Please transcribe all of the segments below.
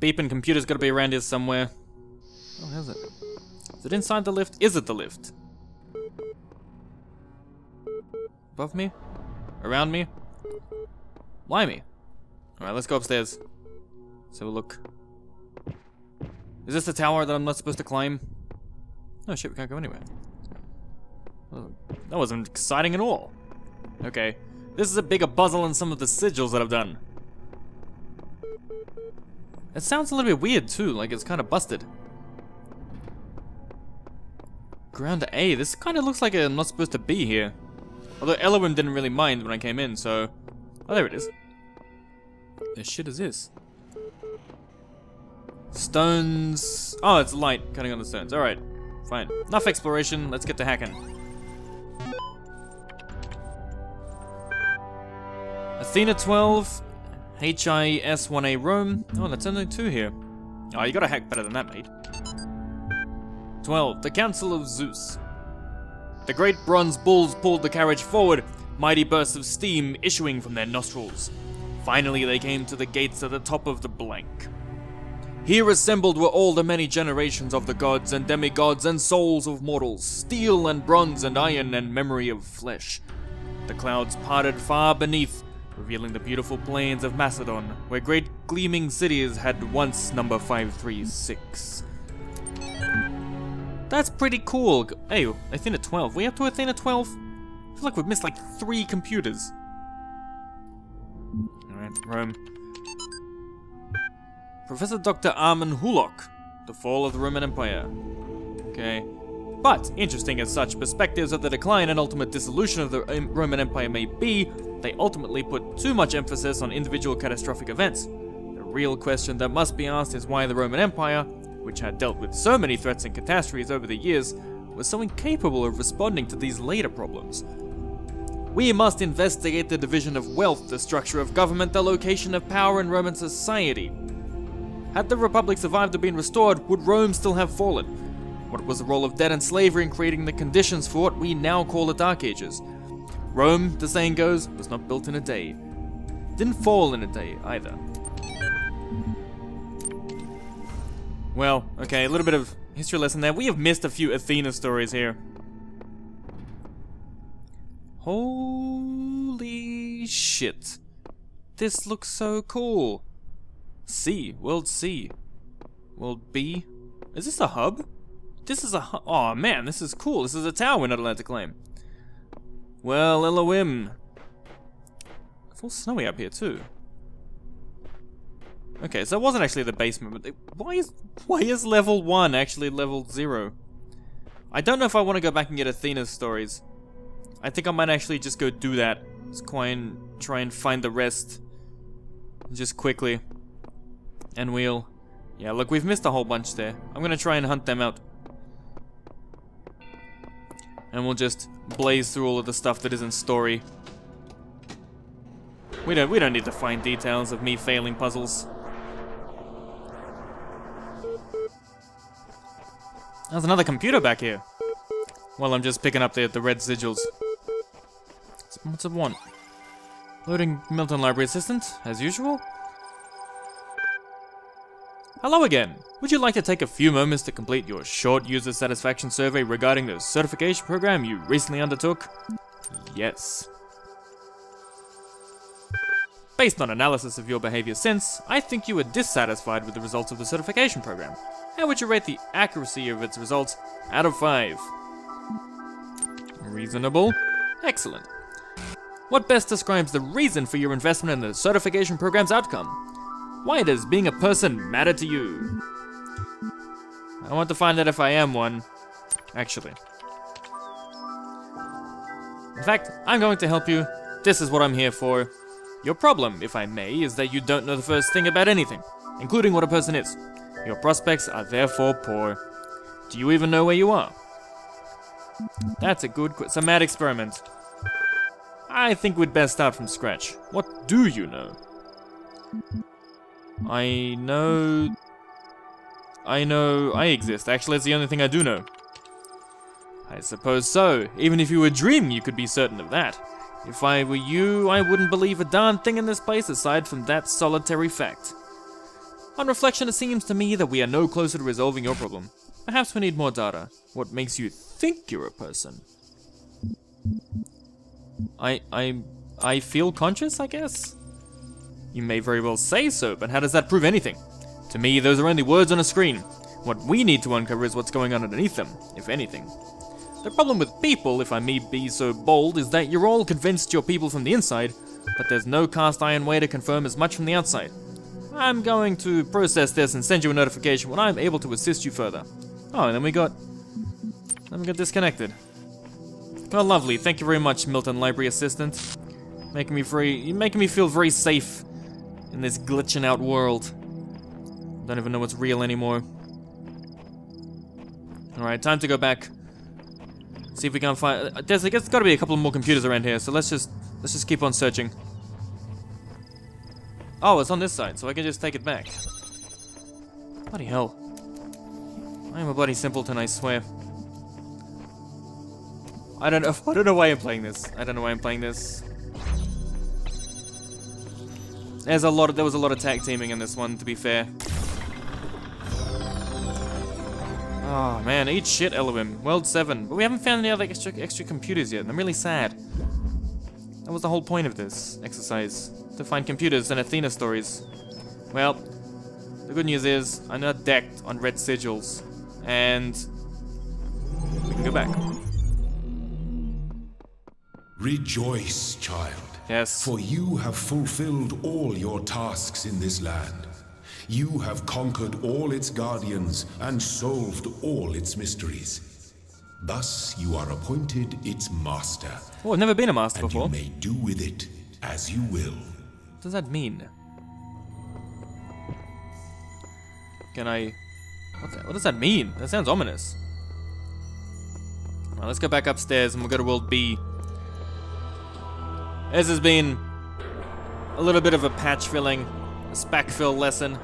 beeping computer's gotta be around here somewhere. Oh, how's it? Is it inside the lift? Is it the lift? Above me? Around me? Why me? Alright, let's go upstairs. Let's have a look. Is this the tower that I'm not supposed to climb? Oh shit, we can't go anywhere. Oh, that wasn't exciting at all. Okay, this is a bigger puzzle than some of the sigils that I've done. It sounds a little bit weird too, like it's kind of busted. Ground A, this kind of looks like I'm not supposed to be here. Although Elohim didn't really mind when I came in, so... Oh, there it is. The shit is this? Stones... Oh, it's light cutting on the stones. Alright, fine. Enough exploration, let's get to hacking. Athena 12, HIS-1A Rome. Oh, that's only 2 here. Oh, you gotta hack better than that, mate. 12, the Council of Zeus. The great bronze bulls pulled the carriage forward, mighty bursts of steam issuing from their nostrils. Finally, they came to the gates at the top of the blank. Here assembled were all the many generations of the gods and demigods and souls of mortals, steel and bronze and iron and memory of flesh. The clouds parted far beneath, revealing the beautiful plains of Macedon, where great gleaming cities had once number 536. That's pretty cool. Hey, Athena 12. We up to Athena 12? I feel like we've missed like 3 computers. Alright, Rome. Professor Dr. Armin Hulok. The Fall of the Roman Empire. Okay. But, interesting as such perspectives of the decline and ultimate dissolution of the Roman Empire may be, they ultimately put too much emphasis on individual catastrophic events. The real question that must be asked is why the Roman Empire, which had dealt with so many threats and catastrophes over the years, was so incapable of responding to these later problems. We must investigate the division of wealth, the structure of government, the location of power in Roman society. Had the Republic survived or been restored, would Rome still have fallen? What was the role of debt and slavery in creating the conditions for what we now call the Dark Ages? Rome, the saying goes, was not built in a day. Didn't fall in a day, either. Well, okay, a little bit of history lesson there. We have missed a few Athena stories here. Holy shit. This looks so cool. C, World C. World B. Is this a hub? This is a hub. Oh man, this is cool. This is a tower we're not allowed to claim. Well, Elohim. It's all snowy up here too. Okay, so it wasn't actually the basement, but why is level 1 actually level 0? I don't know if I want to go back and get Athena's stories. I think I might actually just go do that. Just try and find the rest. Just quickly. And we'll... Yeah, look, we've missed a whole bunch there. I'm gonna try and hunt them out. And we'll just blaze through all of the stuff that isn't story. We don't need to find details of me failing puzzles. There's another computer back here. Well, I'm just picking up the red sigils. What's it want? Loading Milton Library Assistant, as usual. Hello again. Would you like to take a few moments to complete your short user satisfaction survey regarding the certification program you recently undertook? Yes. Based on analysis of your behavior since, I think you were dissatisfied with the results of the certification program. How would you rate the accuracy of its results out of 5? Reasonable. Excellent. What best describes the reason for your investment in the certification program's outcome? Why does being a person matter to you? I want to find out if I am one, actually. In fact, I'm going to help you. This is what I'm here for. Your problem, if I may, is that you don't know the first thing about anything, including what a person is. Your prospects are therefore poor. Do you even know where you are? That's a good it's a mad experiment. I think we'd best start from scratch. What do you know? I know I exist. Actually, it's the only thing I do know. I suppose so. Even if you were dreaming, you could be certain of that. If I were you, I wouldn't believe a darn thing in this place aside from that solitary fact. On reflection, it seems to me that we are no closer to resolving your problem. Perhaps we need more data. What makes you think you're a person? I feel conscious, I guess? You may very well say so, but how does that prove anything? To me, those are only words on a screen. What we need to uncover is what's going on underneath them, if anything. The problem with people, if I may be so bold, is that you're all convinced you're people from the inside, but there's no cast iron way to confirm as much from the outside. I'm going to process this and send you a notification when I'm able to assist you further. Oh, and then we got disconnected. Oh, lovely. Thank you very much, Milton Library Assistant. You're making me feel very safe in this glitching out world. Don't even know what's real anymore. Alright, time to go back. See if we can find... there's got to be a couple more computers around here, so let's just keep on searching. Oh, it's on this side, so I can just take it back. Bloody hell. I am a bloody simpleton, I swear. I don't know why I'm playing this. I don't know why I'm playing this. There was a lot of tag teaming in this one, to be fair. Oh man, eat shit, Elohim. World 7. But we haven't found any other extra computers yet, and I'm really sad. That was the whole point of this exercise. To find computers and Athena stories. Well, the good news is, I'm not decked on red sigils. And... we can go back. Rejoice, child. Yes. For you have fulfilled all your tasks in this land. You have conquered all its guardians and solved all its mysteries. Thus, you are appointed its master. Oh, I've never been a master before. And you may do with it as you will. What does that mean? Can I... what does that mean? That sounds ominous. Well, let's go back upstairs and we'll go to World B. This has been a little bit of a patch filling, a spec fill lesson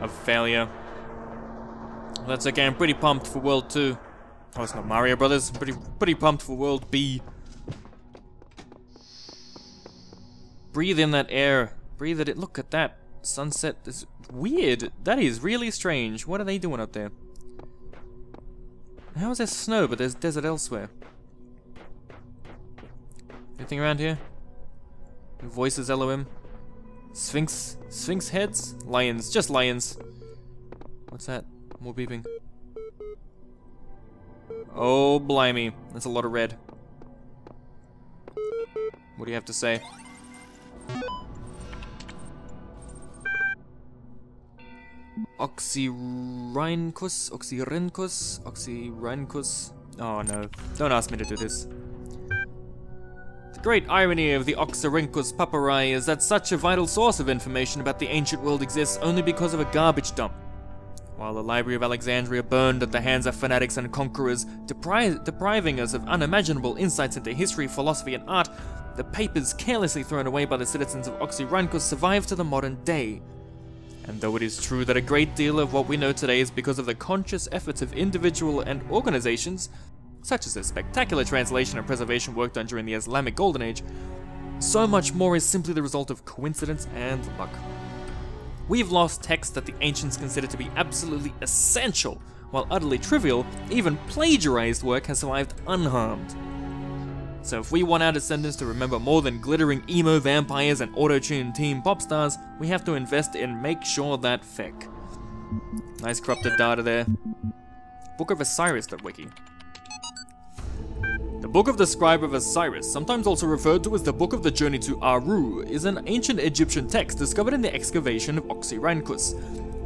of failure. That's okay, I'm pretty pumped for World 2. Oh, it's not Mario Brothers. Pretty pumped for World B. Breathe in that air. Breathe it. Look at that sunset. It's weird. That is really strange. What are they doing up there? How is there snow, but there's desert elsewhere? Anything around here? Voices, Elohim. Sphinx heads? Lions. Just lions. What's that? More beeping. Oh, blimey. That's a lot of red. What do you have to say? Oxyrhynchus. Oh no. Don't ask me to do this. The great irony of the Oxyrhynchus papyri is that such a vital source of information about the ancient world exists only because of a garbage dump. While the Library of Alexandria burned at the hands of fanatics and conquerors, depriving us of unimaginable insights into history, philosophy, and art, the papers carelessly thrown away by the citizens of Oxyrhynchus survive to the modern day. And though it is true that a great deal of what we know today is because of the conscious efforts of individual and organizations, such as the spectacular translation and preservation work done during the Islamic Golden Age, so much more is simply the result of coincidence and luck. We've lost texts that the ancients considered to be absolutely essential, while utterly trivial, even plagiarized work has survived unharmed. So if we want our descendants to remember more than glittering emo vampires and auto-tuned teen pop stars, we have to invest in make sure that feck. Nice corrupted data there. Book of Osiris.wiki. The Book of the Scribe of Osiris, sometimes also referred to as the Book of the Journey to Aru, is an ancient Egyptian text discovered in the excavation of Oxyrhynchus.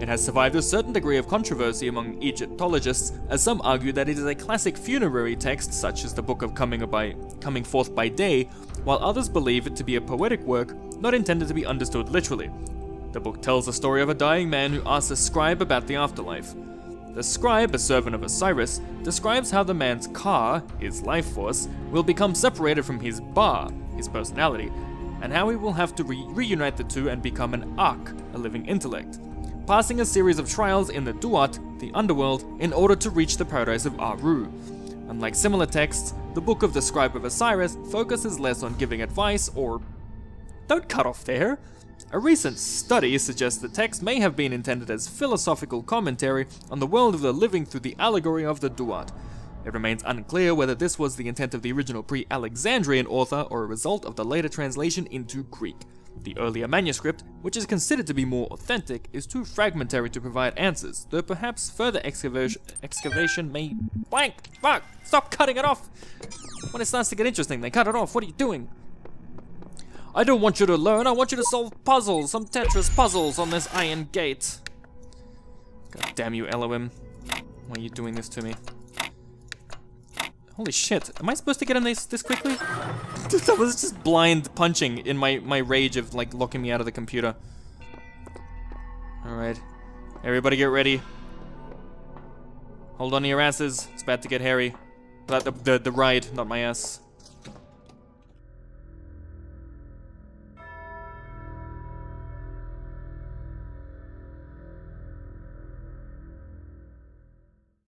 It has survived a certain degree of controversy among Egyptologists, as some argue that it is a classic funerary text such as the Book of Coming Forth by Day, while others believe it to be a poetic work not intended to be understood literally. The book tells the story of a dying man who asks a scribe about the afterlife. The scribe, a servant of Osiris, describes how the man's ka, his life force, will become separated from his ba, his personality, and how he will have to reunite the two and become an ak, a living intellect, passing a series of trials in the duat, the underworld, in order to reach the paradise of Aru. Unlike similar texts, the Book of the Scribe of Osiris focuses less on giving advice or... Don't cut off there! A recent study suggests the text may have been intended as philosophical commentary on the world of the living through the allegory of the Duat. It remains unclear whether this was the intent of the original pre-Alexandrian author or a result of the later translation into Greek. The earlier manuscript, which is considered to be more authentic, is too fragmentary to provide answers, though perhaps further excavation may... Blank! Fuck! Stop cutting it off! When it starts to get interesting, they cut it off. What are you doing? I don't want you to learn, I want you to solve puzzles, some Tetris puzzles on this iron gate. God damn you, Elohim. Why are you doing this to me? Holy shit, am I supposed to get in this quickly? That was just blind punching in my rage of, like, locking me out of the computer. Alright. Everybody get ready. Hold on to your asses. It's about to get hairy. The ride, not my ass.